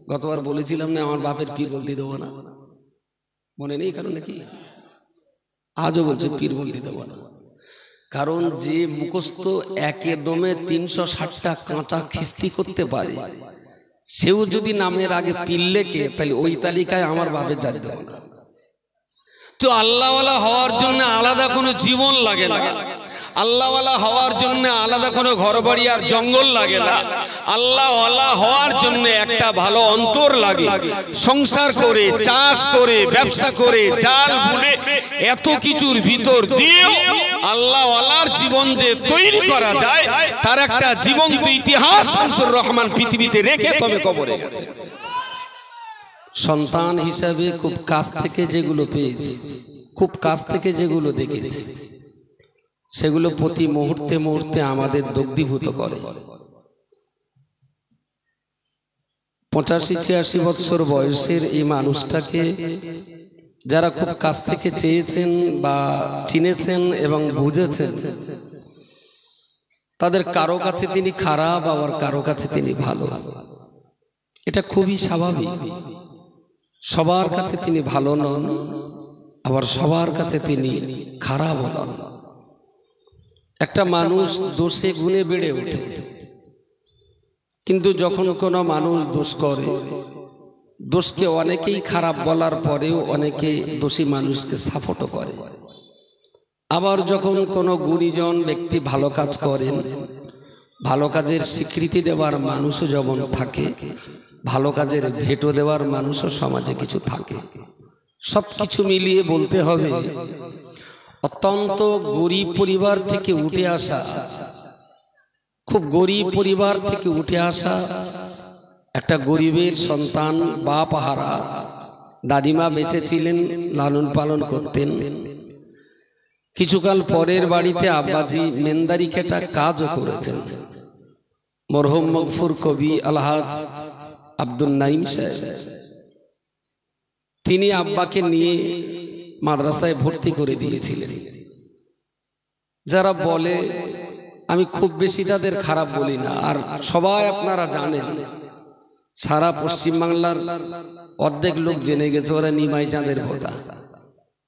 গতবার বলেছিলাম না আমার বাপের পীর বলতে দেবো না, মনে নেই কারণ নাকি? আজও বলছে পীর বলতে দেবো না, কারণ যে মুখস্থ একে দমে 360টা কাঁচা খিস্তি করতে পারে সেও যদি নামের আগে পীর লেখে তাহলে ওই তালিকায় আমার বাপের জাত দেবো না। তো আল্লাহওয়ালা হওয়ার জন্য আলাদা কোনো জীবন লাগে না, আল্লাহওয়ালা হওয়ার জন্য আলাদা কোনো ঘরবাড়ি আর জঙ্গল লাগে না, আল্লাহওয়ালা হওয়ার জন্য একটা ভালো অন্তর লাগে। সংসার করে, চাষ করে, ব্যবসা করে, জাল বুনে এত কিছুর ভিতর দিয়েও আল্লাহওয়ালার জীবন যে তৈরি করা যায় তার একটা জীবন্ত ইতিহাস শামসুর রহমান পৃথিবীতে রেখে তবে কবরে গেছে। সন্তান হিসাবে খুব কাছ থেকে যেগুলো পেয়েছি, খুব কাছ থেকে যেগুলো দেখেছি, সেগুলো প্রতি মুহূর্তে মুহূর্তে আমাদের দগ্ধীভূত করে। 85-86 বছর বয়সের এই মানুষটাকে যারা খুব কাছ থেকে চেয়েছেন বা চিনেছেন এবং বুঝেছেন, তাদের কারো কাছে তিনি খারাপ, আবার কারো কাছে তিনি ভালো। এটা খুবই স্বাভাবিক। সবার কাছে তিনি ভালো নন, আবার সবার কাছে তিনি খারাপ নন। একটা মানুষ দোষে গুণে বেড়ে ওঠে, কিন্তু যখন কোনো মানুষ দোষ করে, দোষকে অনেকেই খারাপ বলার পরেও অনেকে দোষী মানুষকে সাপোর্টও করে। আবার যখন কোনো গুণীজন ব্যক্তি ভালো কাজ করেন, ভালো কাজের স্বীকৃতি দেওয়ার মানুষও যেমন থাকে, ভালো কাজের ভেটো দেওয়ার মানুষও সমাজে কিছু থাকে। সব কিছু মিলিয়ে বলতে হবে অত্যন্ত গরিব পরিবার থেকে উঠে আসা, খুব গরিব পরিবার থেকে উঠে আসা একটা গরিবের সন্তান, বাপ হারা, দাদিমা বেঁচে ছিলেন, লালন পালন করতেন। কিছুকাল পরের বাড়িতে আব্বাজি মেন্দারি খেটা কাজও করেছেন। মরহুম মগফুর কবি আলহাজ আব্দুল নাইম সাহেব, তিনি আব্বাকে নিয়ে মাদ্রাসায় ভর্তি করে দিয়েছিলেন। যারা বলে, আমি খুব বেশি তাদের খারাপ বলি না, আর সবাই আপনারা জানেন, সারা পশ্চিমবাংলার অর্ধেক লোক জেনে গেছে ওরা নিমাই চাঁদের কথা।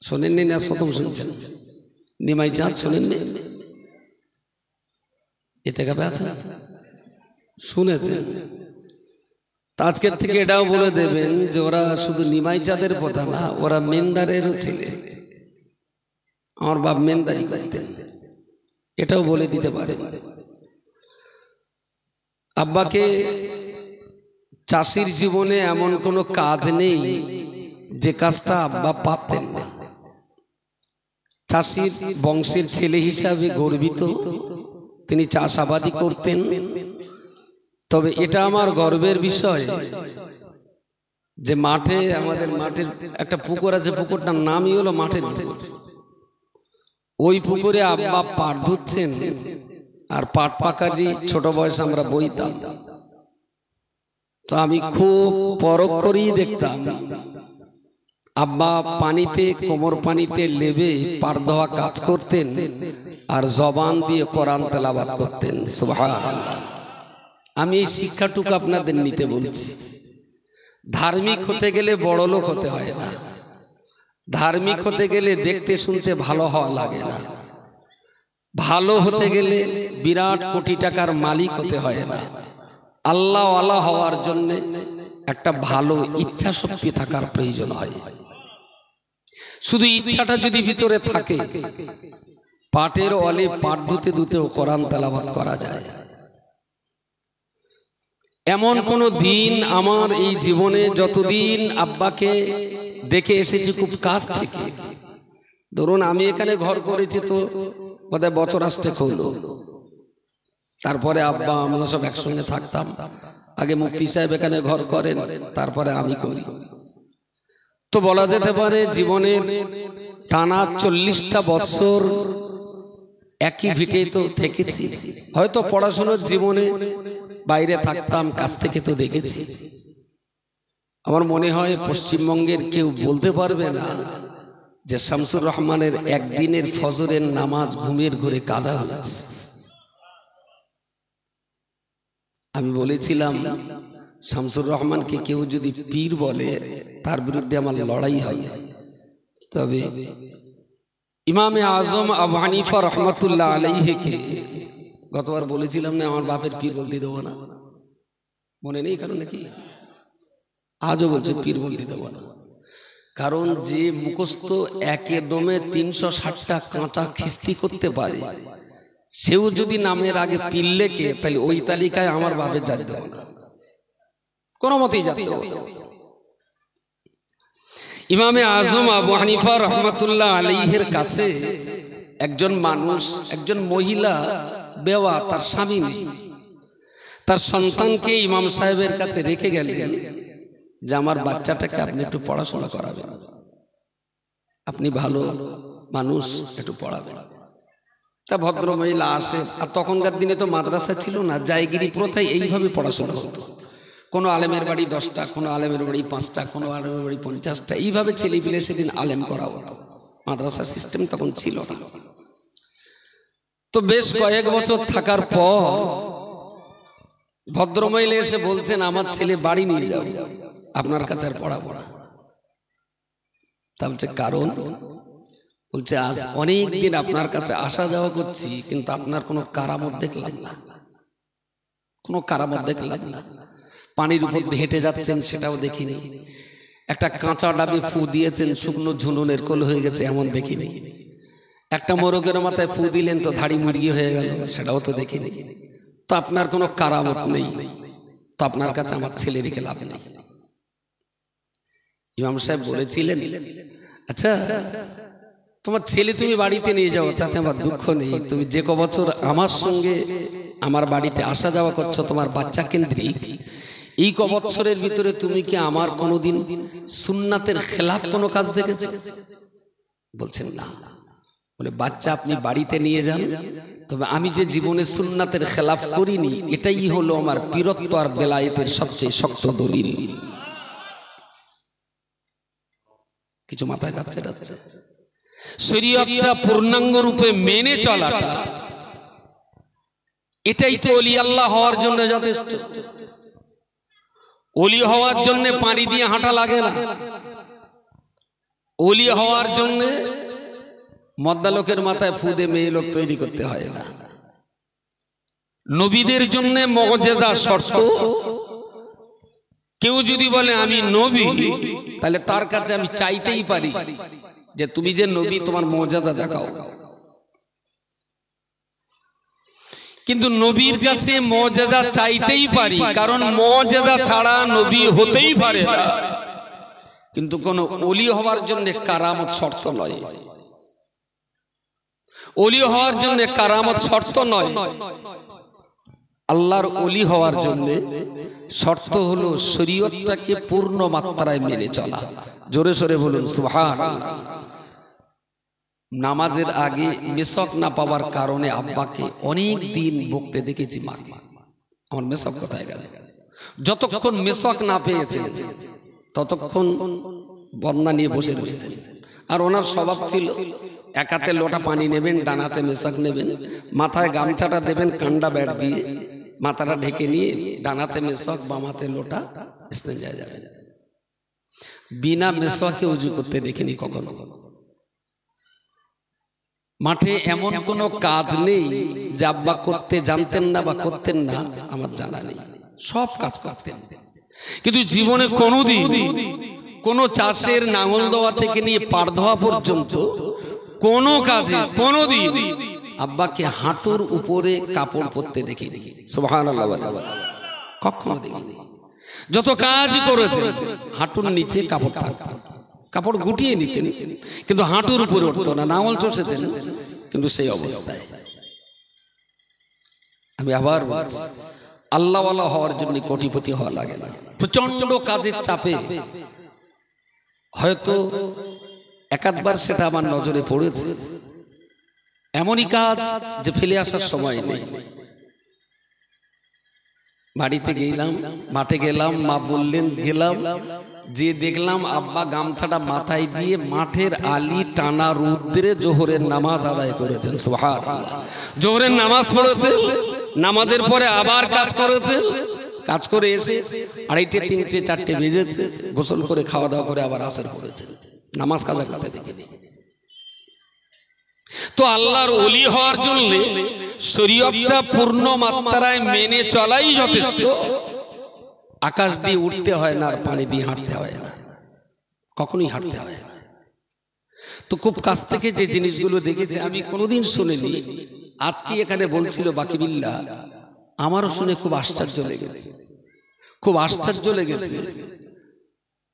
শোনেননি না? প্রথম শুনছেন নিমাই চাঁদ, শোনেননি? এতে কাপে আছে, শুনেছেন? আজকের থেকে এটাও বলে দেবেন যে ওরা শুধু নিমাই চাঁদের কথা না, ওরা মেন্দারেরও ছেলে। আমার বাপ মেন্দারি করতেন, এটাও বলে দিতে পারে। আব্বাকে চাষির জীবনে এমন কোনো কাজ নেই যে কাজটা আব্বা পারতেন না। চাষির বংশের ছেলে হিসাবে গর্বিত, তিনি চাষাবাদি করতেন। তবে এটা আমার গর্বের বিষয় যে মাঠে, আমাদের মাঠের একটা পুকুর আছে, পুকুরটার নামই হলো মাঠের পুকুর। ওই পুকুরে আব্বা পাট ধুচ্ছেন, আর পাট পাকারি ছোট বয়সে আমরা বইতাম। তো আমি খুব পরখ করেই দেখতাম আব্বা পানিতে, কোমর পানিতে লেবে পাট ধোয়া কাজ করতেন, আর জবান দিয়ে কোরআন তেলাওয়াত করতেন। সুবহানাল্লাহ। আমি এই শিক্ষাটুকু আপনাদের নিতে বলছি। ধার্মিক হতে গেলে বড় লোক হতে হয় না, ধার্মিক হতে গেলে দেখতে শুনতে ভালো হওয়া লাগে না, ভালো হতে গেলে বিরাট কোটি টাকার মালিক হতে হয় না। আল্লাহওয়ালা হওয়ার জন্য একটা ভালো ইচ্ছা শক্তি থাকার প্রয়োজন হয়। শুধু ইচ্ছাটা যদি ভিতরে থাকে, পাটের অলে পাট ধুতে ধুতেও কোরআন তেলাওয়াত করা যায়। এমন কোন দিন আমার এই জীবনে, যতদিন আব্বাকে দেখে এসেছি খুব কাছ থেকে, ধরুন আমি এখানে ঘর করেছি তো বোধহয় বছর আসতে হলো, তারপরে আব্বা আমরা সব একসঙ্গে থাকতাম। আগে মুফতি সাহেব এখানে ঘর করেন, তারপরে আমি করি। তো বলা যেতে পারে জীবনের টানা 40টা বছর একই ভিটে তো থেকেছি। হয়তো পড়াশোনার জীবনে বাইরে থাকতাম, কাছ থেকে তো দেখেছি। আমার মনে হয় পশ্চিমবঙ্গের কেউ বলতে পারবে না যে শামসুর রহমানের একদিনের ফজরের নামাজ ঘুমের ঘরে কাজা হচ্ছে। আমি বলেছিলাম শামসুর রহমানকে কেউ যদি পীর বলে তার বিরুদ্ধে আমার লড়াই হবে। তবে ইমামে আজম আবু হানিফা রহমাতুল্লাহ আলাইহিকে গতবার বলেছিলাম না আমার বাপের পীর বলতে দেবো না, মনে নেই কারণ নাকি? আজও বলছে পীর বলতে দেবো না, কারণ যে মুখস্থ একে দমে 360টা কাঁচা খিস্তি করতে পারে সেও যদি নামের আগে পীর লেখে তাহলে ওই তালিকায় আমার বাপের জাত দেবো না, কোনো মতেই জাত দেবো না। ইমামে আজম আবু হানিফা রহমাতুল্লাহ আলাইহির কাছে একজন মানুষ, একজন মহিলা বেওয়া, তার স্বামী নেই, তার সন্তানকে ইমাম সাহেবের কাছে রেখে গেলেন যে আমার বাচ্চাটাকে আপনি একটু পড়াশোনা করাবেন, আপনি ভালো মানুষ, একটু পড়াবেন। তা ভদ্র মহিলা আসে, আর তখনকার দিনে তো মাদ্রাসা ছিল না, জায়গিরি প্রথায় এইভাবে পড়াশোনা হতো। কোনো আলেমের বাড়ি 10টা, কোনো আলেমের বাড়ি 5টা, কোনো আলেমের বাড়ি 50টা, এইভাবে ছেলেপিলে সেদিন আলেম করা হতো। মাদ্রাসা সিস্টেম তখন ছিল না। তো বেশ কয়েক বছর থাকার পর ভদ্রমহিলা এসে বলছেন আমার ছেলে বাড়ি নিয়ে যাও, আপনার কাছে আর পড়াবো না। তা বলছে কারণ? বলছে আজ অনেক দিন আপনার কাছে আসা যাওয়া করছি কিন্তু আপনার কোনো কারামত দেখলাম না, কোনো কারামত দেখলাম না। পানির উপর হেঁটে যাচ্ছেন সেটাও দেখিনি, একটা কাঁচা ডাবে ফু দিয়েছেন শুকনো ঝুনুনের কোল হয়ে গেছে এমন দেখিনি, একটা মোরগের মাথায় ফু দিলেন তো ধাড়ি মুরগি হয়ে গেল সেটাও তো দেখিনি। তো আপনার কোনো কারামত নেই, তো আপনার কাছে আমার ছেলে রেখে লাভ নেই। ইমাম সাহেব বলেছিলেন আচ্ছা তোমার ছেলে তুমি বাড়িতে নিয়ে যাও, তাতে আমার দুঃখ নেই, তুমি যে ক বছর আমার সঙ্গে আমার বাড়িতে আসা যাওয়া করছো তোমার বাচ্চা কেন্দ্রিক, এই ক বছরের ভিতরে তুমি কি আমার কোনোদিন সুন্নাতের খেলাফ কোনো কাজ দেখেছো? বলছেন না। বলে বাচ্চা আপনি বাড়িতে নিয়ে যান, তবে আমি যে জীবনে সুন্নাতের খেলাফ করিনি এটাই হলো আমার পীরত্ব আর বেলায়েতের সবচেয়ে শক্ত দলিল। কিছু মাথায় যাচ্ছে যাচ্ছে শরীয়তটা পূর্ণাঙ্গ রূপে মেনে চলাটা, এটাই তো ওলি আল্লাহ হওয়ার জন্য যথেষ্ট। ওলি হওয়ার জন্য পানি দিয়ে হাঁটা লাগে না, ওলি হওয়ার জন্য মদ্দা লোকের মাথায় ফু দিয়ে মেয়ে লোক তৈরি করতে হয় না। নবীদের জন্য মুজিজা শর্ত। কেউ যদি বলে আমি নবী তাহলে তার কাছে আমি চাইতেই পারি যে তুমি যে নবী তোমার মুজিজা দেখাও, কিন্তু নবীর কাছে মুজিজা চাইতেই পারি কারণ মুজিজা ছাড়া নবী হতেই পারে না। কিন্তু কোন ওলি হওয়ার জন্য কারামত শর্ত নয়, ওলি হওয়ার জন্য কারামত শর্ত নয়। আল্লাহর ওলি হওয়ার জন্য শর্ত হলো শরীয়তটাকে পূর্ণ মাত্রায় মেনে চলা। জোরে সোরে বলুন সুবহানাল্লাহ। নামাজের আগে মেসক না পাওয়ার কারণে আব্বাকে অনেক দিন বকতে দেখেছি মাকে, আমার মেসক কোথায় গেল? যতক্ষণ মেসক না পেয়েছেন ততক্ষণ বদনা নিয়ে বসে রয়েছেন। আর ওনার স্বভাব ছিল এক হাতে লোটা পানি নেবেন, ডান হাতে মেসক নেবেন, মাথায় গামছাটা দেবেন কান্ডা ব্যাট দিয়ে, মাথাটা ঢেকে নিয়ে ডান হাতে মেসক বাম হাতে লোটা ইস্তেঞ্জায় যাবেন। বিনা মেসকে উজু করতে দেখিনি কখনো। মাঠে এমন কোনো কাজ নেই যে আব্বা করতে জানতেন না বা করতেন না, আমার জানা নেই, সব কাজ করতেন। কিন্তু জীবনে কোনোদিন কোনো চাষের নাঙল দেওয়া থেকে নিয়ে পাড় ধোয়া পর্যন্ত কোনো কাজে কোনোদিন আব্বাকে হাঁটুর উপরে কাপড় পরতে দেখিনি। সুবহানাল্লাহ, কখনো দেখিনি। যত কাজ করেছে হাঁটুর নিচে কাপড় থাকতো, কাপড় গুটিয়ে নিতেন কিন্তু হাঁটুর উপরে উঠতো না। নাঙল চষেছেন কিন্তু সেই অবস্থায়। আমি আবার বলছি, আল্লাহওয়ালা হওয়ার জন্য কোটিপতি হওয়া লাগে না। প্রচন্ড কাজের চাপে হয়তো একাধবার সেটা আমার নজরে পড়েছে, এমনই কাজ যে ফেলে আসার সময় নেই। বাড়িতে গেলাম, মাঠে গেলাম, মা বললেন গেলাম, যে দেখলাম আব্বা গামছাটা মাথায় দিয়ে মাঠের আলি টানা রুদ্রে জোহরের নামাজ আদায় করেছেন। সুবহানাল্লাহ, জোহরের নামাজ পড়েছে, নামাজের পরে আবার কাজ করেছেন, কাজ করে এসে 2:30, 3টে, 4টে বেজেছে, গোসল করে খাওয়া দাওয়া করে আবার আসর পড়েছে, নামাজ কাজা করতে দেখিনি। তো আল্লাহর ওলি হওয়ার জন্য শরীয়তটা পূর্ণ মাত্রায় মেনে চলাই যথেষ্ট। আকাশ দিয়ে উঠতে হয় না, আর পানি দিয়ে হাঁটতে হয় না, কখনোই হাঁটতে হয় না। তো খুব কাছ থেকে যে জিনিসগুলো দেখেছি আমি কোনোদিন শুনিনি, আজকে এখানে বলছিল বাকিবিল্লাহ, আমারও শুনে খুব আশ্চর্য লেগেছে, খুব আশ্চর্য লেগেছে।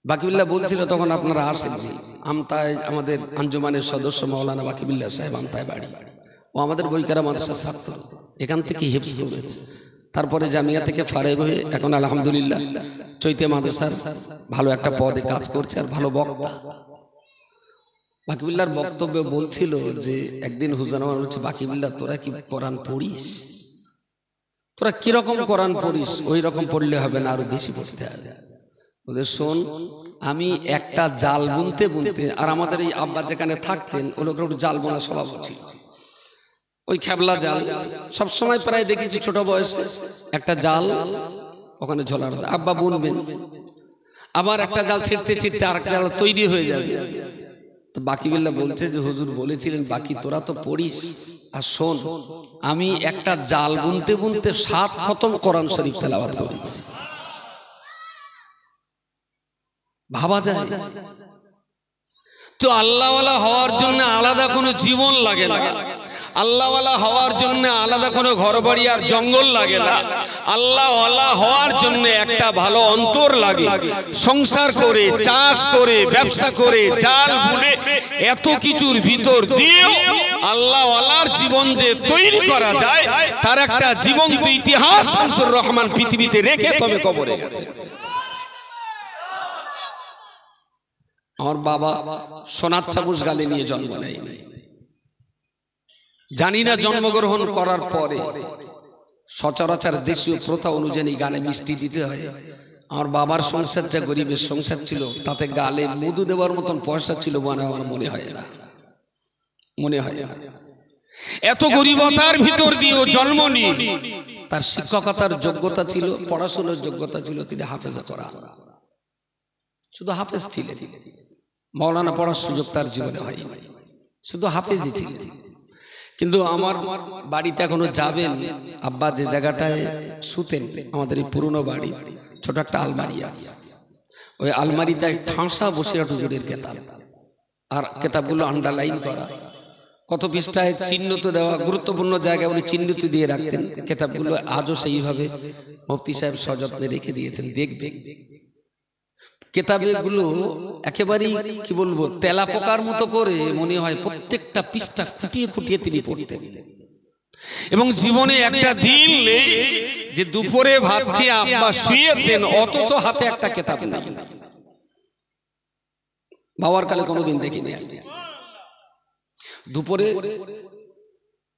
বাকিবিল্লাহ বলছিল তখন আপনারা আসেননি, আমতায় আমাদের আঞ্জুমানের সদস্য মাওলানা বাকিবিল্লাহ সাহেব, আমতায় বাড়ি, ও আমাদের বইকারা মাদ্রাসার ছাত্র, এখান থেকে হিফজ করেছে, তারপরে জামিয়া থেকে ফারেগ হয়ে এখন আলহামদুলিল্লাহ চৈতে মাদ্রাসার ভালো একটা পদে কাজ করছে, আর ভালো বক্তা। বাকিবিল্লাহর বক্তব্যে বলছিল যে একদিন হুজুর আমার বলছে, বাকিবিল্লাহ তোরা কি কোরআন পড়িস? তোরা কিরকম কোরআন পড়িস? ওই রকম পড়লে হবে না, আরো বেশি পড়তে হবে। ওদের শোন, আমি একটা জাল বুনতে বুনতে, আর আমাদের এই আব্বা যেখানে থাকতেন ও লোকের একটু জাল বোনা স্বভাব ছিল, ওই খেবলা জাল সবসময় প্রায় দেখেছি ছোট বয়সে একটা জাল ওখানে ঝোলার, আব্বা বুনবেন, আবার একটা জাল ছিঁড়তে ছিঁড়তে আর একটা জাল তৈরি হয়ে যাবে। তো বাকিবিল্লাহ বলছে যে হুজুর বলেছিলেন বাকি তোরা তো পড়িস, আর শোন আমি একটা জাল বুনতে বুনতে 7 খতম কোরআন শরীফ তেলাওয়াত করেছি। ভাবা যায়? তো আল্লাহওয়ালা হওয়ার জন্য আলাদা কোনো জীবন লাগে না, আল্লাহওয়ালা হওয়ার জন্য আলাদা কোনো ঘরবাড়ি আর জঙ্গল লাগে না, আল্লাহওয়ালা হওয়ার জন্য একটা ভালো অন্তর লাগে। সংসার করে, চাষ করে, ব্যবসা করে, জাল বুনে, এত কিছুর ভিতর দিয়েও আল্লাহওয়ালার জীবন যে তৈরি করা যায় তার একটা জীবন্ত ইতিহাস শামসুর রহমান পৃথিবীতে রেখে তবে কবরে গেছে। আমার বাবা সোনার চাবুস গালে নিয়ে জন্ম নেয়, জানি না জন্মগ্রহণ করার পরে সচরাচর দেশীয় প্রথা অনুযায়ী গালে মিষ্টি দিতে হয়। আমার বাবার সংসার যা গরিবের সংসার ছিল, তাতে গালে মধু দেওয়ার মতন পয়সা ছিল বলে আমার মনে হয় না, মনে হয় না। এত গরিবতার ভিতর দিয়েও জন্ম নিয়ে তার শিক্ষকতার যোগ্যতা ছিল, পড়াশোনার যোগ্যতা ছিল, তিনি হাফেজা করা, শুধু হাফেজ ছিলেন, মাওলানা পড়ার সুযোগ তার জীবনে হয়নি, শুধু হাফেজই ছিলেন। কিন্তু আমার বাড়িতে এখনো যাবেন, আব্বা যে জায়গাটায় শুতেন, আমাদের এই পুরনো বাড়ি, ছোট একটা আলমারি আছে, ওই আলমারিতে ঠাঁসা বসিরাট হুজুরের কেতাব, আর কেতাবগুলো আন্ডারলাইন করা, কত পৃষ্ঠায় চিহ্নিত দেওয়া, গুরুত্বপূর্ণ জায়গায় উনি চিহ্নিত দিয়ে রাখতেন। কেতাবগুলো আজও সেইভাবে মুফতি সাহেব সযত্নে রেখে দিয়েছেন, দেখবেন। কেতাবগুলো একেবারেই কি বলবো, তেলা পোকার মতো করে মনে হয় প্রত্যেকটা পৃষ্ঠা খুঁটিয়ে খুঁটিয়ে তিনি পড়তেন। এবং জীবনে একটা দিন নেই যে দুপুরে ভাত খেয়ে আব্বা শুয়েছেন অথচ হাতে একটা কেতাব নেই, বাবার কালে কোনোদিন দেখিনি। দুপুরে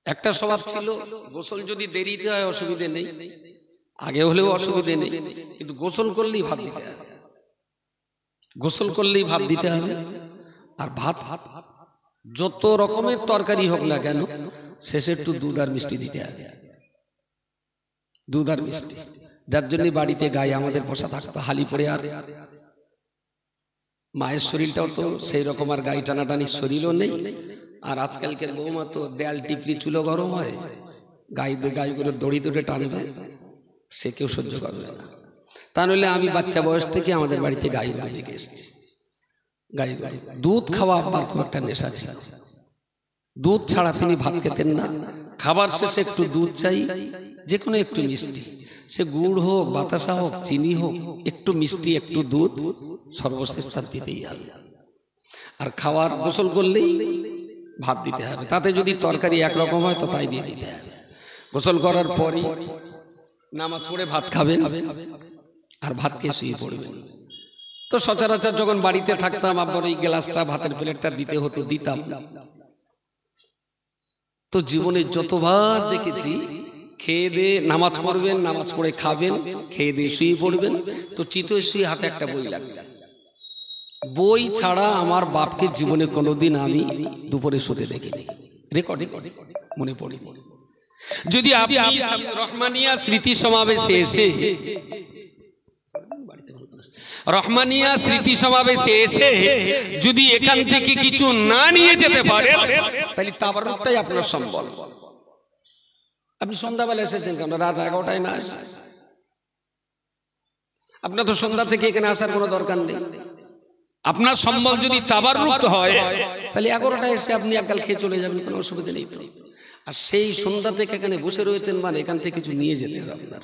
একটা স্বভাব ছিল, গোসল যদি দেরিতে হয় অসুবিধে নেই, আগে হলেও অসুবিধে নেই, কিন্তু গোসল করলেই ভাত দিতে হবে, গোসল করলেই ভাত দিতে হবে। আর ভাত যত রকমের তরকারি হোক না কেন, শেষে একটু দুধ আর মিষ্টি দিতে হবে, দুধ আর মিষ্টি। যার জন্য বাড়িতে গায়ে আমাদের পোষা থাকতো হালি পরে, আর মায়ের শরীরটাও তো সেই রকম আর গায়ে টানাটানির শরীরও নেই। আর আজকালকার বৌমা তো দেয়াল টিপলি চুলো গরম হয়, গায়ে করে দড়ি দড়ে টানবে, সে কেউ সহ্য করবে না। তা নইলে আমি বাচ্চা বয়স থেকে আমাদের বাড়িতে গাই গরু দেখে এসেছি, গাই গরু। দুধ খাওয়া আব্বার খুব একটা নেশা ছিল, দুধ ছাড়া তিনি ভাত খেতেন না। খাবার শেষে একটু দুধ চাই, যে কোনো একটু মিষ্টি, সে গুড় হোক, বাতাসা হোক, চিনি হোক, একটু মিষ্টি একটু দুধ সর্বশেষ তার দিতেই হবে। আর খাওয়ার গোসল করলেই ভাত দিতে হবে, তাতে যদি তরকারি একরকম হয় তো তাই দিয়ে দিতে হবে। গোসল করার পরই নামাজ পড়ে ভাত খাবেন, আর ভাত খেয়ে শুয়ে পড়বেন। তো সচরাচর যখন বাড়িতে থাকতাম আব্বার ওই গ্লাসটা, ভাতের প্লেটটা দিতে হতো, দিতাম। তো জীবনে যতবার দেখেছি খেয়ে দিয়ে নামাজ পড়বেন, নামাজ পড়ে খাবেন, খেয়ে দিয়ে শুয়ে পড়বেন, তো চিতই শুয়ে হাতে একটা বই লাগবে। বই ছাড়া আমার বাপকে জীবনে কোনোদিন আমি দুপুরে শুতে দেখিনি, রেকর্ডিং মনে পড়ে। যদি আপনি রহমানিয়া স্মৃতি সমাবেশে এসে রহমানিয়া স্মৃতি সমাবেশে এসে যদি এখান থেকে কিছু না নিয়ে যেতে পারে তাহলে তাবারুকটাই আপনার সম্বল। আপনি সন্ধ্যাবেলা এসেছেন কেন? রাত 11টায় না আসে? আপনার তো সন্ধ্যা থেকে এখানে আসার কোনো দরকার নেই। আপনার সম্বল যদি তাবাররুক হয় তাহলে 11টায় এসে আপনি একগাল খেয়ে চলে যাবেন, কোনো অসুবিধা নেই তো। আর সেই সন্ধ্যা থেকে এখানে বসে রয়েছেন মানে এখান থেকে কিছু নিয়ে যেতে হবে আপনার।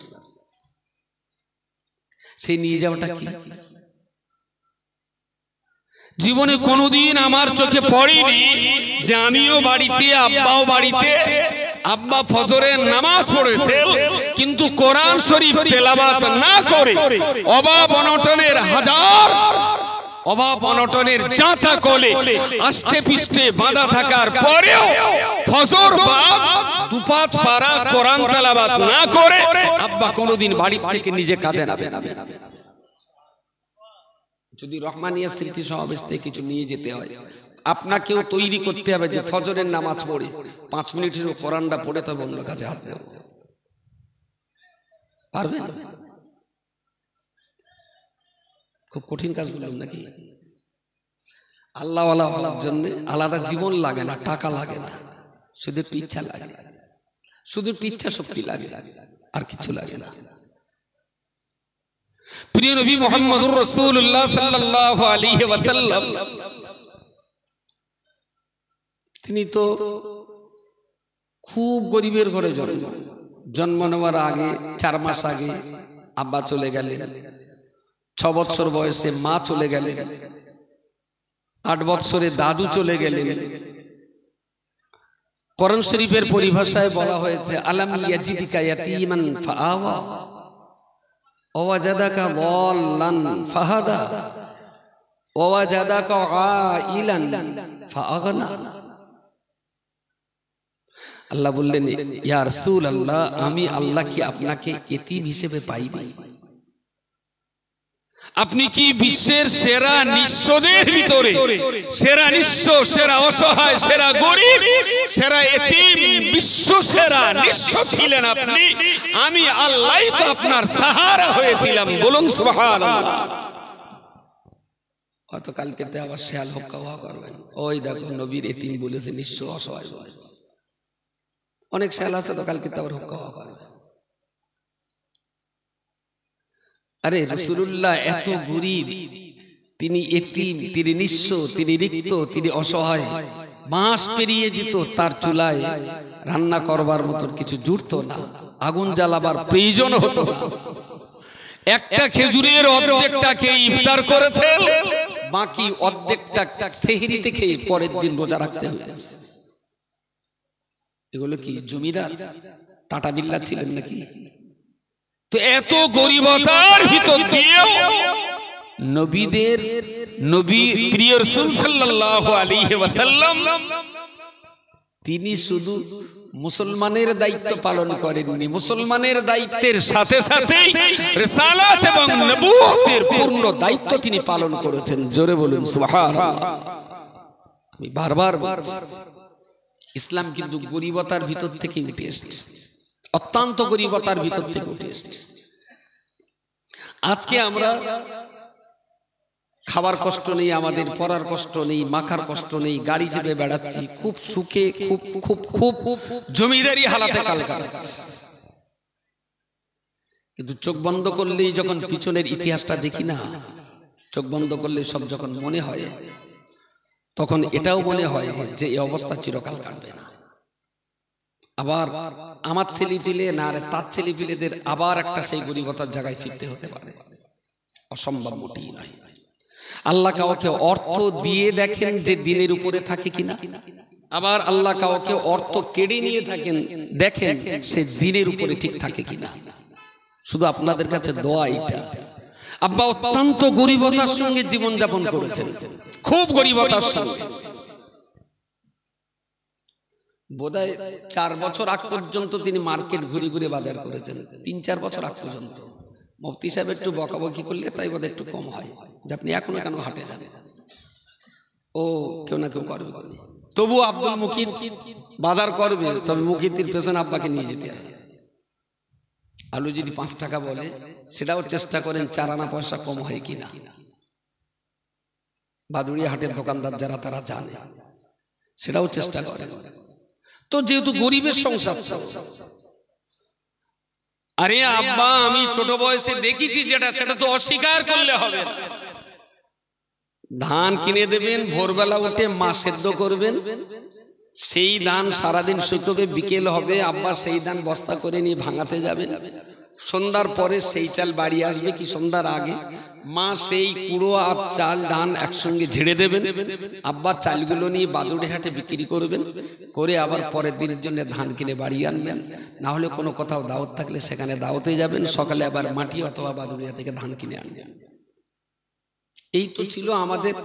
সেই নিয়ে যাওয়াটা কি? জীবনে কোনোদিন আমার চোখে পড়েনি যে আমিও বাড়িতে, আব্বাও বাড়িতে, আব্বা ফজরের নামাজ পড়েছে কিন্তু কোরআন শরীফ তেলাওয়াত না করে অভাব অনটনের হাজার অভাব অনটনের জাঁতা কোলে আষ্টে পিষ্টে বাঁধা থাকার পরেও ফজর বাদ 2-5 পারা কোরআন তেলাওয়াত না করে আব্বা কোনোদিন বাড়ি থেকে নিজে কাজে নামে না। যদি রহমানিয়া স্মৃতি সমাবেশ থেকে কিছু নিয়ে যেতে হয় আপনাকেও তৈরি করতে হবে যে ফজরের নামাজ পড়ে 5 মিনিটের কোরআনটা পড়ে তবে অন্য কাজে হাত দেব। পারবেন? খুব কঠিন কাজ বললাম নাকি? আল্লাহওয়ালা হওয়ার জন্য আলাদা জীবন লাগে না, টাকা লাগে না, শুধু একটু ইচ্ছা লাগে, শুধু একটু ইচ্ছা শক্তি লাগে, আর কিছু লাগে না। প্রিয় নবী মুহাম্মদুর রাসূলুল্লাহ সাল্লাল্লাহু আলাইহি ওয়াসাল্লাম তিনি তো খুব গরিবের ঘরে জন্ম নেওয়ার আগে 4 মাস আগে আব্বা চলে গেলেন, 6 বছর বয়সে মা চলে গেলেন, 8 বছরে দাদু চলে গেলেন। কোরআন শরীফের পরিভাষায় বলা হয়েছে আলাম ইয়াজিদিকা ইয়াতীমান ফাআওয়া ওয়াজাদাকা দাল্লান ফাহাদা ওয়াজাদাকা আইলান ফাআগনা। আল্লাহ বললেন ইয়া রাসূলুল্লাহ আমি আল্লাহ কি আপনাকে এতিম হিসেবে পাইনি? আপনি কি বিশ্বের সেরা নিঃস্বদের ভিতরে সেরা নিঃস্ব, সেরা অসহায়, সেরা গরিব, সেরা এতিম, বিশ্ব সেরা নিঃস্ব ছিলেন আপনি? আমি আল্লাহই তো আপনার সাহারা হয়েছিলাম। বলুন সুবহানাল্লাহ। কত কালকেতে আবার শেয়াল হক্কা করবেন, ওই দেখো নবীর এতিম বলেছে, নিঃস্ব অসহায় বলেছে। অনেক শেয়াল আছে তো কালকেতে আবার হক্কা করবে। আরে রাসূলুল্লাহ এত গরিব, তিনি এতিম, তিনি নিঃস্ব, তিনি রিক্ত, তিনি অসহায়। মাস পেরিয়ে যেত তার চুলায় রান্না করবার মতো কিছু জুড়তো না, আগুন জ্বালাবার প্রয়োজন হতো না। একটা খেজুরের অর্ধেকটা খেয়ে ইফতার করেছে, বাকি অর্ধেকটা সেহরিতে খেয়ে পরের দিন রোজা রাখতে হয়েছে। এগুলো কি জমিদার টাটা বিল্লা ছিলেন নাকি? তো এত গরিবতার ভিতর দিয়েও নবী প্রিয় রাসূল সাল্লাল্লাহু আলাইহি ওয়াসাল্লাম তিনি শুধু মুসলমানের দায়িত্ব পালন করেননি, মুসলমানের দায়িত্বের সাথে সাথে রিসালাত এবং নবুয়তের পূর্ণ দায়িত্ব তিনি পালন করেছেন। জোরে বলুন সুবহানাল্লাহ। আমি বারবার বলছি ইসলাম কিন্তু গরিবতার ভিতর থেকে উঠে এসেছে, অত্যন্ত গরিবতার ভিতর থেকে উঠে এসেছে। আজকে আমরা খাবার কষ্ট নেই, আমাদের পড়ার কষ্ট নেই, মাখার কষ্ট নেই, গাড়ি চেপে বেড়াচ্ছি, খুব সুখে, খুব খুব খুব জমিদারি হালাতে কাল কাটাচ্ছি। কিন্তু চোখ বন্ধ করলেই যখন পিছনের ইতিহাসটা দেখি না, চোখ বন্ধ করলে সব যখন মনে হয়, তখন এটাও মনে হয় যে এই অবস্থা চিরকাল কাটবে না। আবার আমার ছেলে পিলে না রে তার ছেলে পিলেদের আবার একটা সেই গরিবতার জায়গায় ফিরতে হতে পারে, অসম্ভব মোটেই নয়। আল্লাহ কাউকে অর্থ দিয়ে দেখেন যে দিনের উপরে থাকে কিনা, আবার আল্লাহ কাউকে অর্থ কেড়ে নিয়ে থাকেন দেখেন সে দিনের উপরে ঠিক থাকে কিনা। শুধু আপনাদের কাছে দোয়া এটা, আব্বা অত্যন্ত গরিবতার সঙ্গে জীবনযাপন করেছেন, খুব গরিবতার সঙ্গে। বোধহয় 4 বছর আগ পর্যন্ত তিনি মার্কেট ঘুরে ঘুরে বাজার করেছেন, 3-4 বছর আগ পর্যন্ত। মুফতি সাহেব একটু বকাবকি করলে তাই বোধহয় একটু কম হয় যে আপনি এখনো কেন হাটে যান, ও কেউ না কেউ করবে। তবু আব্দুল মুকিত বাজার করবে, তবে মুকিতের পেছনে আব্বাকে নিয়ে যেতে হবে। আলু যদি 5 টাকা বলে, সেটাও চেষ্টা করেন 4 আনা পয়সা কম হয় কিনা। বাদুড়িয়া হাটের দোকানদার যারা তারা জানে, সেটাও চেষ্টা করেন। তো যেহেতু গরিবের সংসার, আরে আব্বা আমি ছোট বয়সে দেখেছি যেটা, সেটা তো অস্বীকার করলে হবে। ধান কিনে দেবেন, ভোরবেলা উঠে মা সেদ্ধ করবেন, সেই ধান সারাদিন শুকোবে, বিকেল হবে আব্বা সেই ধান বস্তা করে নিয়ে ভাঙাতে যাবেন। সন্ধ্যার পরে সেই চাল বাড়ি আসবে কি সন্ধ্যার আগে, মা সেই কুড়ো আর চাল ধান একসঙ্গে ঝেড়ে দেবেন, আব্বা চালগুলো নিয়ে বাদুড়ি হাটে বিক্রি করবেন, করে আবার পরের দিনের জন্য ধান কিনে বাড়ি আনবেন। না হলে কোনো কোথাও দাওয়াত থাকলে সেখানে দাওয়াতে যাবেন, সকালে আবার মাটি অথবা বাদুড়িয়া থেকে ধান কিনে আনবেন। এই তো ছিল আমাদের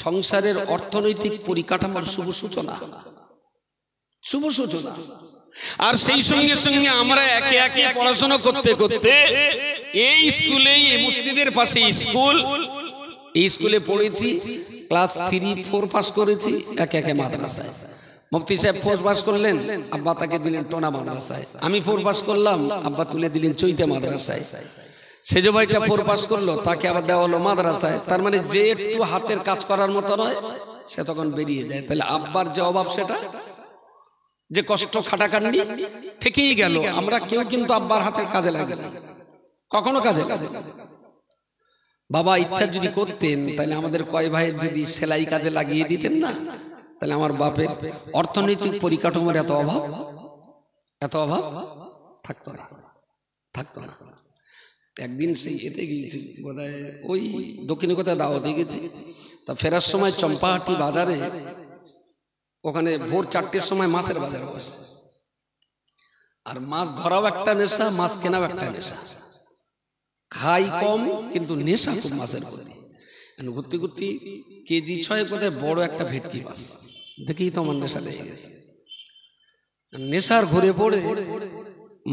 সংসারের অর্থনৈতিক পরিকাঠামোর শুভ সূচনা, শুভ সূচনা। আর সেই সঙ্গে সঙ্গে আমরা একে একে পড়াশোনা করতে করতে এই স্কুলে, এই মসজিদের পাশে স্কুল, এই স্কুলে পড়েছি, ক্লাস 3, 4 পাস করেছি, একে একে মাদ্রাসায়। মুফতি সাহেব 4 পাস করলেন, আব্বা তাকে দিলেন টোনা মাদ্রাসায়। আমি 4 পাস করলাম, আব্বা তুলে দিলেন চৈতে মাদ্রাসায়। সেজো ভাইটা 4 পাস করলো, তাকে আবার দেওয়া হলো মাদ্রাসায়। তার মানে যে একটু হাতের কাজ করার মতো নয়, সে তখন বেরিয়ে যায়। তাহলে আব্বার যে অভাব, সেটা যে কষ্ট খাটাখাটনি থেকেই গেল। আমরা কেউ কিন্তু আব্বার হাতের কাজে লাগে না, কখনো কাজে লাগে না। বাবা ইচ্ছা যদি করতেন, তাহলে আমাদের কয় ভাইয়ের যদি সেলাই কাজে লাগিয়ে দিতেন না, তাহলে আমার বাপের অর্থনৈতিক পরিকাঠামোর এত অভাব থাকতো না, থাকতো না। একদিন সেই এতে গিয়েছি, বোধহয় ওই দক্ষিণে কোথায় দাওয়াতে গেছি, তা ফেরার সময় চম্পাহাটি বাজারে, ওখানে ভোর 4টের সময় মাছের বাজার বসে। আর মাছ ধরাও একটা নেশা, মাছ কেনাও একটা নেশা। খাই কম কিন্তু নেশা খুব মাছের প্রতি। ঘুরতে ঘুরতে কেজি 6 বোধহয় বড় একটা ভেটকি মাছ দেখেই তো আমার নেশা লেগে গেছে। নেশার ঘুরে পড়ে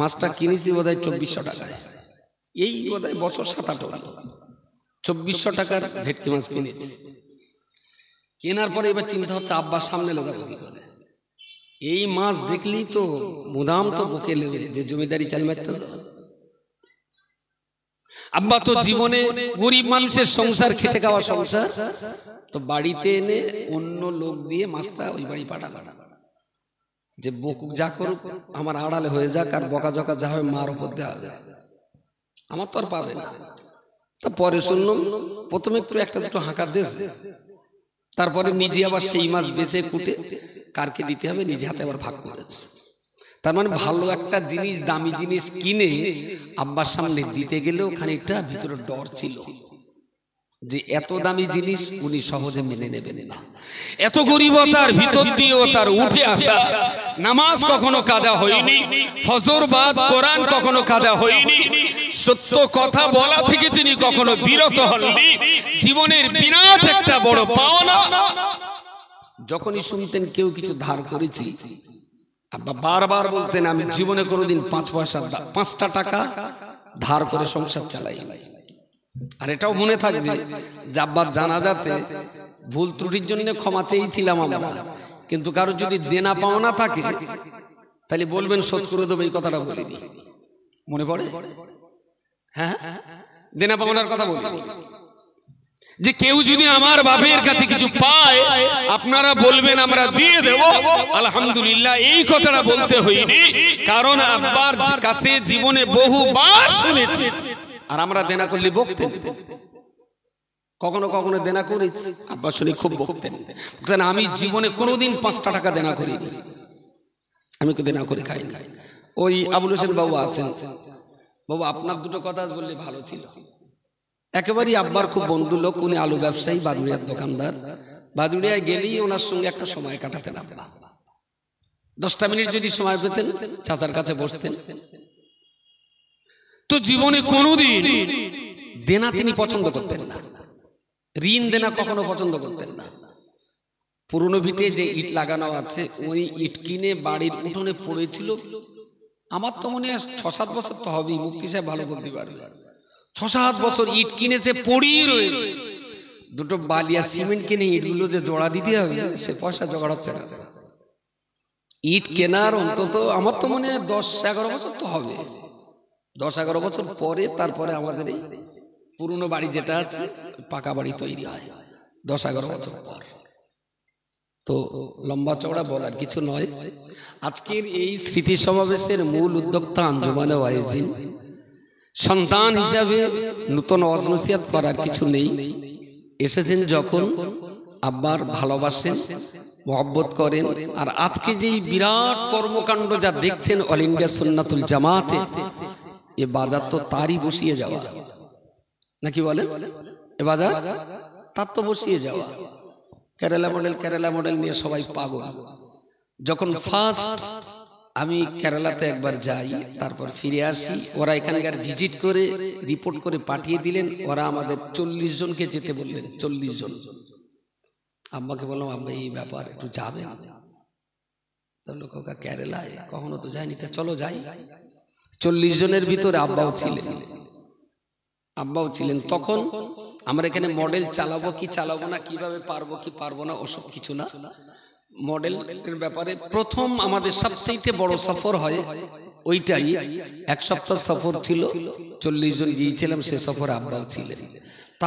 মাছটা কিনেছি বোধহয় 2400 টাকায়। এই বোধহয় বছর 7-8 হলো 2400 টাকার ভেটকি মাছ কিনেছি। কেনার পরে এবার চিন্তা হচ্ছে আব্বার সামনে লে যাবো কি করে। এই মাছ দেখলেই তো মুদাম তো বুকে লেবে যে জমিদারি চাল মারতে। আব্বা তো জীবনে গরিব মানুষের সংসার, খেটে খাওয়া সংসার, তো বাড়িতে এনে অন্য লোক দিয়ে মাছটা ওই বাড়ি পাঠালাম, যে বকুক যা করুক আমার আড়ালে হয়ে যাক, আর বকা জকা যা হবে মার উপর দেওয়া হবে, আমার তো আর পাবে না। তা পরে শুনলাম প্রথমে একটু একটা দুটো হাঁকা দিয়েছে, তারপরে নিজে আবার সেই মাছ বেছে কুটে কারকে দিতে হবে, নিজে হাতে আবার ভাগ করেছে। তার মানে ভালো একটা জিনিস, দামি জিনিস কিনে আব্বার সামনে দিতে গেলেও খানিকটা ভিতরে ডর ছিল যে এত দামি জিনিস উনি সহজে মেনে নেবেন না। এত গরিবতার ভিতর দিয়েও তার উঠে আসা, নামাজ কখনো কাজা হয়নি, ফজর বাদ কোরআন কখনো কাজা হয়নি, সত্য কথা বলা থেকে তিনি কখনো বিরত হননি। জীবনের বিরাট একটা বড় পাওনা। যখনই শুনতেন কেউ কিছু ধার করেছি, আব্বা বারবার বলতেন আমি জীবনে কোনোদিন 5টা টাকা ধার করে সংসার চালাই। আর এটাও মনে থাকবে যে আব্বার জানাজাতে ভুল ত্রুটির জন্য ক্ষমা চেয়েছিলাম আমরা, কিন্তু কারো যদি দেনা পাওনা থাকে তাহলে বলবেন শোধ করে দেবো, এই কথাটা বলিনি। মনে পড়ে? হ্যাঁ, দেনা পাওনার কথা বলিনি। যে কেউ যদি আমার বাপের কাছে কিছু পায় আপনারা বলবেন আমরা দিয়ে দেব, আলহামদুলিল্লাহ, এই কথাটা বলতে হয়নি, কারণ আব্বার কাছে জীবনে বহুবার শুনেছি। আর আমরা দেনা করলে বকতেন, কখনো কখনো দেনা করেছি, আব্বা শুনে খুব বকতেন। আমি জীবনে কোনোদিন 5টা টাকা দেনা করিনি, আমি তো দেনা করে খাই না। ওই আবুল হোসেন বাবু আছেন, বাবু আপনার দুটো কথা বললে ভালো ছিল। একেবারেই আব্বার খুব বন্ধু লোক, উনি আলু ব্যবসায়ী, বাদুড়িয়ার দোকানদার। বাদুড়িয়ায় গেলেই ওনার সঙ্গে একটা সময় কাটাতেন আব্বা। 10টা মিনিট যদি সময় পেতেন চাচার কাছে বসতেন। তো জীবনে কোনোদিন দেনা তিনি পছন্দ করতেন না, ঋণ দেনা কখনো পছন্দ করতেন না। পুরনো ভিটে যে ইট লাগানো আছে ওই ইট কিনে বাড়ির উঠোনে পড়েছিল, আমার তো মনে হয় 6-7 বছর তো হবেই, মুফতি সাহেব ভালো বলতে পারবে। 6-7 বছর ইট কিনেছে, পড়িয়ে রয়েছে। দুটো বালিয়া সিমেন্ট কিনে ইটগুলো যে জোড়া দিতে হবে সে পয়সা জোগাড় হচ্ছে না। ইট কেনার অন্তত আমার তো মনে হয় 10-11 বছর তো হবে, 10-11 বছর পরে তারপরে আমাদের এই পুরনো বাড়ি যেটা আছে পাকা বাড়ি তৈরি হয় 10-11 বছর পর। তো লম্বা চওড়া বলার কিছু নয়। আজকের এই স্মৃতি সমাবেশের মূল উদ্যোক্তা আঞ্জুমানে ওয়াইজিন, সন্তান হিসাবে নতুন ওয়াজ নসিহত করার কিছু নেই। এসেছেন যখন আব্বার ভালোবাসেন, মহব্বত করেন। আর আজকে যেই বিরাট কর্মকাণ্ড যা দেখছেন অল ইন্ডিয়া সুন্নাতুল জামাতে, এ বাজার তো তারই বসিয়ে যাওয়া, নাকি বলেন? এ বাজার তার তো বসিয়ে যাওয়া। কেরালা মডেল নিয়ে সবাই পাগল। যখন ফার্স্ট আমি কেরালাতে একবার যাই, তারপর ফিরে আসি, ওরা এখানকার ভিজিট করে রিপোর্ট করে পাঠিয়ে দিলেন। ওরা আমাদের 40 জনকে যেতে বললেন, 40 জন। আব্বাকে বললাম, আব্বা এই ব্যাপার একটু যাবে? তাহলে খোকা কেরালায় কখনো তো যায়নি, তা চলো যাই। 40 জনের ভিতরে আব্বাও ছিলেন। তখন আমরা এখানে মডেল চালাবো কি চালাবো না, কিভাবে পারবো কি পারবো না, ওসব কিছু না। মডেলের ব্যাপারে প্রথম আমাদের সবচেয়ে বড় সফর হয় ওইটাই। 1 সপ্তাহ সফর ছিল, 40 জন গিয়েছিলাম, সে সফরে আব্বাও ছিলেন।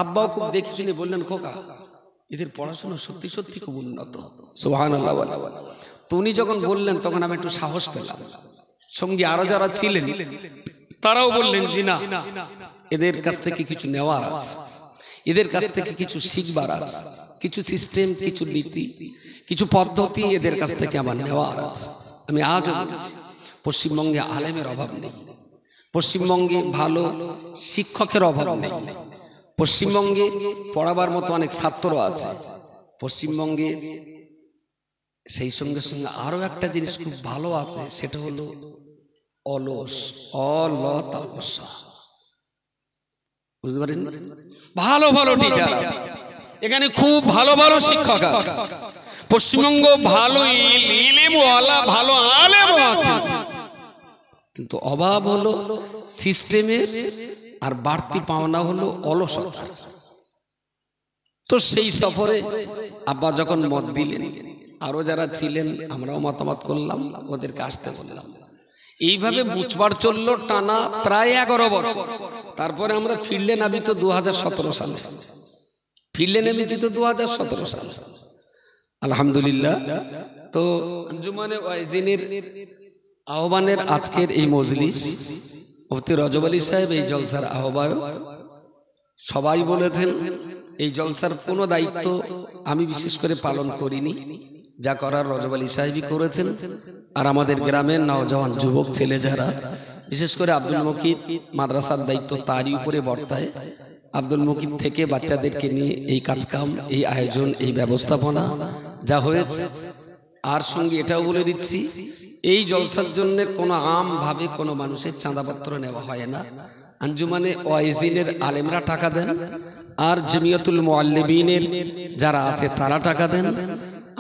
আব্বাও খুব দেখে শুনে বললেন, খোকা এদের পড়াশোনা সত্যি সত্যি খুব উন্নত, সুবহানাল্লাহ। তো উনি যখন বললেন তখন আমি একটু সাহস পেলাম। সঙ্গে আরো যারা ছিলেন তারাও বললেন যে না, এদের কাছ থেকে কিছু নেওয়ার আছে, এদের কাছ থেকে কিছু শিখবার আছে, কিছু সিস্টেম, কিছু নীতি, কিছু পদ্ধতি এদের কাছ থেকে আমার নেওয়ার আছে। আমি আজও বলছি, পশ্চিমবঙ্গে আলেমের অভাব নেই, পশ্চিমবঙ্গে ভালো শিক্ষকের অভাব নেই, পশ্চিমবঙ্গে পড়াবার মতো অনেক ছাত্র আছে পশ্চিমবঙ্গে। সেই সঙ্গে সঙ্গে আরো একটা জিনিস খুব ভালো আছে, সেটা হলো অলস। বুঝতে পারেন? ভালো ভালো টিচার আছে এখানে, খুব ভালো ভালো শিক্ষক আছে পশ্চিমবঙ্গ, ভালো ইলমওয়ালা ভালো আলেমও আছে। কিন্তু অভাব হলো সিস্টেমের, আর বাড়তি পাওনা হলো অলসতার। তো সেই সফরে আব্বা যখন মত দিলেন, আরো যারা ছিলেন আমরাও মতামত করলাম, ওদেরকে আসতে বললাম। এইভাবে বুঝবার চললো টানা প্রায় 11 বছর। তারপরে আমরা ফিরলে নামি তো 2017 সালে, ফিরলে নেমেছি তো 2017 সালে, আলহামদুলিল্লাহ। তো আঞ্জুমানে ওয়াইজিনের আহ্বানের আজকের এই মজলিস, মুফতি রজব আলী সাহেব এই জলসার আহ্বায়ক। সবাই বলেছেন এই জলসার কোনো দায়িত্ব আমি বিশেষ করে পালন করিনি, যা করার রজব আলী সাহেবই করেছেন। আর আমাদের গ্রামের নওজওয়ান যুবক ছেলে যারা, বিশেষ করে আব্দুল মুকিত, মাদ্রাসার দায়িত্ব তারই উপরে বর্তায়। আব্দুল মুকিত থেকে বাচ্চাদেরকে নিয়ে এই কাজকাম, এই আয়োজন, এই ব্যবস্থাপনা যা হয়েছে। আর সঙ্গে এটাও বলে দিচ্ছি, এই জলসার জন্য কোনো আম ভাবে কোনো মানুষের চাঁদাপত্র নেওয়া হয় না। আঞ্জুমানে ওয়াইজিনের আলেমরা টাকা দেন, আর জমিয়তুল মুআল্লিমিনের যারা আছে তারা টাকা দেন।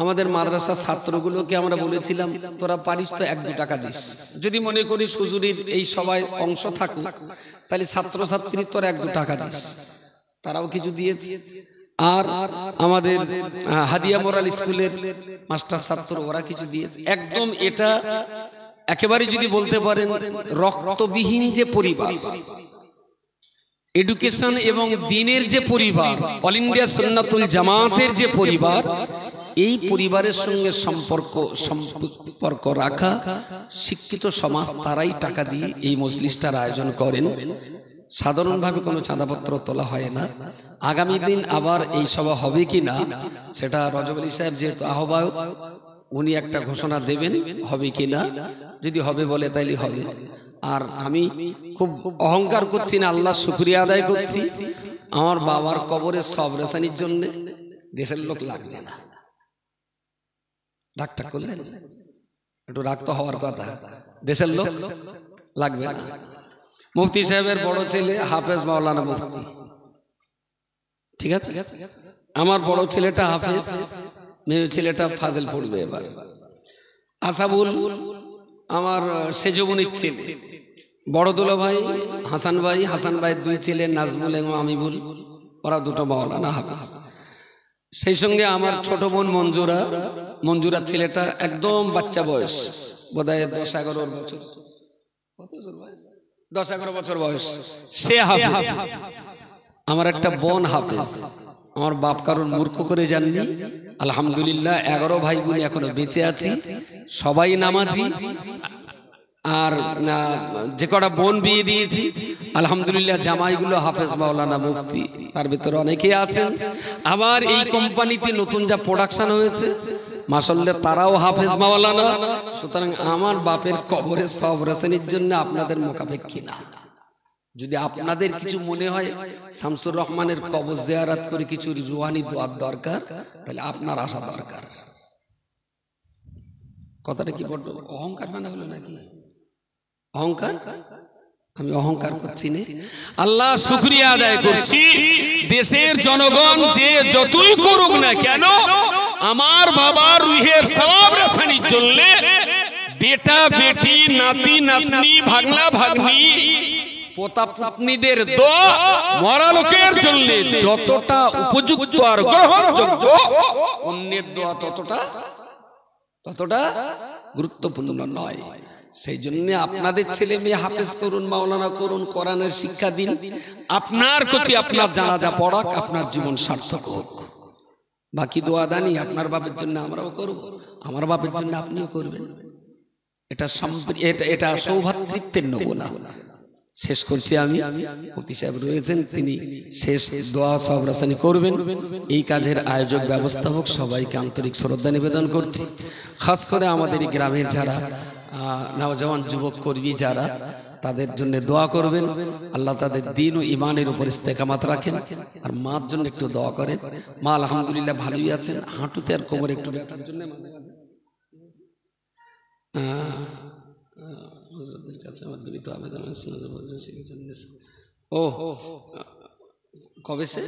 আমাদের মাদ্রাসার ছাত্রগুলোকে আমরা বলেছিলাম, তোরা পারিস তো 1-2 টাকা দিস, যদি মনে করিস হুজুরির এই সবাই অংশ থাকুক, তাহলে ছাত্রছাত্রী তোরা 1-2 টাকা দিস। তারাও কিছু দিয়েছে। আর আমাদের হাদিয়া মোরাল স্কুলের মাস্টার ছাত্র, ওরা কিছু দিয়েছে। একদম এটা একেবারে যদি বলতে পারেন রক্তবিহীন যে পরিবার, এডুকেশন এবং দিনের যে পরিবার, অল ইন্ডিয়া সুন্নাতুল জামাতের যে পরিবার, এই পরিবারের সঙ্গে সম্পর্ক রাখা শিক্ষিত সমাজ, তারাই টাকা দিয়ে এই মজলিসটার আয়োজন করেন। সাধারণভাবে কোনো চাঁদাপত্র তোলা হয় না। আগামী দিন আবার এই সভা হবে কি না, সেটা রজব আলী সাহেব যেহেতু আহ্বায়ক, উনি একটা ঘোষণা দেবেন হবে কি না। যদি হবে বলে তাইলে হবে। আর আমি খুব অহংকার করছি না, আল্লাহর শুকরিয়া আদায় করছি, আমার বাবার কবরের সব রেসানির জন্য দেশের লোক লাগবে না। ডাক্তার করলেন একটু রাখতে হওয়ার কথা, দেশের লোক লাগবে না। মুফতি সাহেবের বড় ছেলে হাফেজ মাওলানা মুফতি, ঠিক আছে, আমার বড় ছেলেটা হাফেজ, মেয়ে ছেলেটা ফাজিল পড়বে এবার। আসাবুল আমার সেজবনির ছেলে, বড় দুলা ভাই হাসান ভাই, হাসান ভাইয়ের 2 ছেলে নাজমুল এবং আমিবুল, ওরা দুটো মাওলানা হাফেজ। সেই সঙ্গে আমার ছোট বোন মঞ্জুরা ছেলেটা একদম বাচ্চা বয়স, বোধহয় 10-11 বছর, 10-11 বছর বয়স, সে হাফেজ। আমার একটা বোন হাফেজ। আমার বাপ কারণ মূর্খ করে জাননি, আলহামদুলিল্লাহ 11 ভাই বোন এখনো বেঁচে আছি, সবাই নামাজি। আর যে কটা বোন বিয়ে দিয়েছি আলহামদুলিল্লাহ জামাইগুলো হাফেজ মাওলানা মুফতি, তার ভিতরে অনেকে আছেন। আবার এই কোম্পানিতে নতুন যা প্রোডাকশন হয়েছে মাশাআল্লাহ তারাও হাফেজ মাওলানা। সুতরাং আমার বাপের কবরে সব রসেনের জন্য আপনাদের মোকাবেক্ষী না। যদি আপনাদের কিছু মনে হয় শামসুর রহমানের কবর জিয়ারত করে কিছু রুহানি দোয়ার দরকার, তাহলে আপনার আসা দরকার। কথাটা কি বড় অহংকার মানে হলো নাকি? অহংকার? আমি অহংকার করছি না, আল্লাহ শুকরিয়া আদায় করছি। দেশের জনগণ যে যতই করুক না কেন, আমার বাবার রুহের সওয়াব রাসানির জন্য বেটা বেটি নাতি নাতনি ভাগনা ভাগ্নি পোতা পত্নীদের দোয়া মরা লোকের জন্য যতটা উপযুক্ত আর গ্রহণযোগ্য, অন্যের দোয়া ততটা গুরুত্বপূর্ণ নয়। সেই জন্য আপনাদের ছেলে মেয়ে হাফেজ করুন, মাওলানা করুন, কোরআনের শিক্ষা দিন। আপনার প্রতি আপনার জানাজা পড়াক, আপনার জীবন সার্থক হোক। বাকি দোয়া দানি আপনার বাপের জন্য আমরাও করব, আমার বাপের জন্য আপনিও করবেন। এটা সৌভাতৃত্বের নমুনা। শেষ করছি আমি, মুফতি সাহেব রয়েছেন, তিনি শেষ দোয়া সব রাসানি করবেন। এই কাজের আয়োজক ব্যবস্থাপক সবাইকে আন্তরিক শ্রদ্ধা নিবেদন করছি। খাস করে আমাদের এই গ্রামের যারা নওজওয়ান যুবক কর্মী যারা, তাদের জন্য দোয়া করবেন, আল্লাহ তাদের দিন ও ইমানের উপর ইস্তেকামাত রাখেন। আর মার জন্য একটু দোয়া করেন। মা আলহামদুলিল্লাহ ভালোই আছেন, হাঁটুতে আর কোমরে একটু ব্যথার জন্য মাঝে মাঝে কবে সে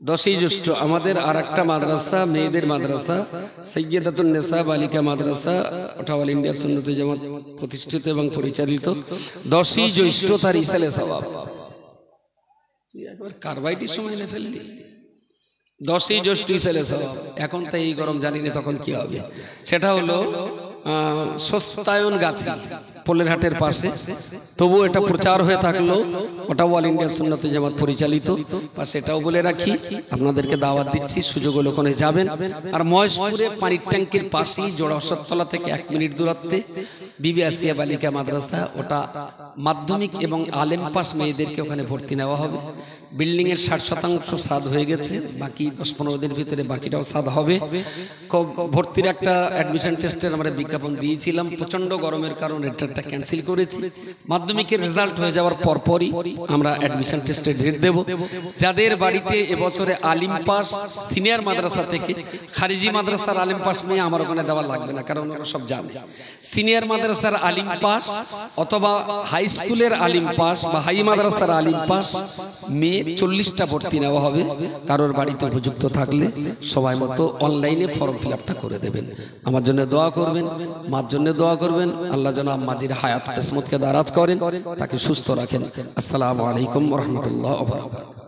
10ই জ্যৈষ্ঠ আমাদের আর একটা মাদ্রাসা, মেয়েদের মাদ্রাসা সৈয়দাতুন নেসা বালিকা মাদ্রাসা, ওটা অল ইন্ডিয়া সুন্নতে জামাত প্রতিষ্ঠিত এবং পরিচালিত। 10ই জ্যৈষ্ঠ তার ইসালে সওয়াব। একবার কারবাইটির সময় না ফেললি, 10ই জ্যৈষ্ঠ ইসালে সওয়াব। এখন তাই এই গরম জানি না তখন কি হবে। সেটা হলো সস্তায়ন গাছি পোলের হাটের পাশে, তবু এটা প্রচার হয়ে থাকলো, ওটা অল ইন্ডিয়া সুন্নতে জামাত পরিচালিত। বা সেটাও বলে রাখি, আপনাদেরকে দাওয়াত দিচ্ছি, সুযোগ হলে ওখানে যাবেন। আর মহেশপুরে পানির ট্যাঙ্কির পাশেই জোড়াসাততলা থেকে 1 মিনিট দূরত্বে বিবি আসিয়া বালিকা মাদ্রাসা, ওটা মাধ্যমিক এবং আলেম পাস মেয়েদেরকে ওখানে ভর্তি নেওয়া হবে। বিল্ডিং এর 60% সাদ হয়ে গেছে, বাকি 10-15 দিনের ভিতরে বাকিটাও সাদ হবে। ভর্তির একটা অ্যাডমিশন টেস্টের আমরা বিজ্ঞাপন দিয়েছিলাম, প্রচন্ড গরমের কারণে এটা ক্যান্সেল করেছি। মাধ্যমিকের রেজাল্ট হয়ে যাওয়ার পরপরই আমরা অ্যাডমিশন টেস্টের ডেট দেব। যাদের বাড়িতে এবছরে আলিম পাস সিনিয়র মাদ্রাসা থেকে, খারিজি মাদ্রাসার আলিম পাস মেয়ে আমার ওখানে দেওয়া লাগবে না, কারণ ওরা সব জানে। সিনিয়র মাদ্রাসার আলিম পাস অথবা হাই স্কুলের আলিম পাস বা হাই মাদ্রাসার আলিম পাস মেয়ে 40টা ভর্তি নেওয়া হবে। কারোর বাড়িতে উপযুক্ত থাকলে সময় মতো অনলাইনে ফর্ম ফিল আপটা করে দেবেন। আমার জন্য দোয়া করবেন, মার জন্য দোয়া করবেন। আল্লাহ যেন আম্মাজির হায়াত কিসমতকে দারাজ করেন, তাকে সুস্থ রাখেন। আসসালামু আলাইকুম ওয়া রাহমাতুল্লাহি ওয়া বারাকাতুহু।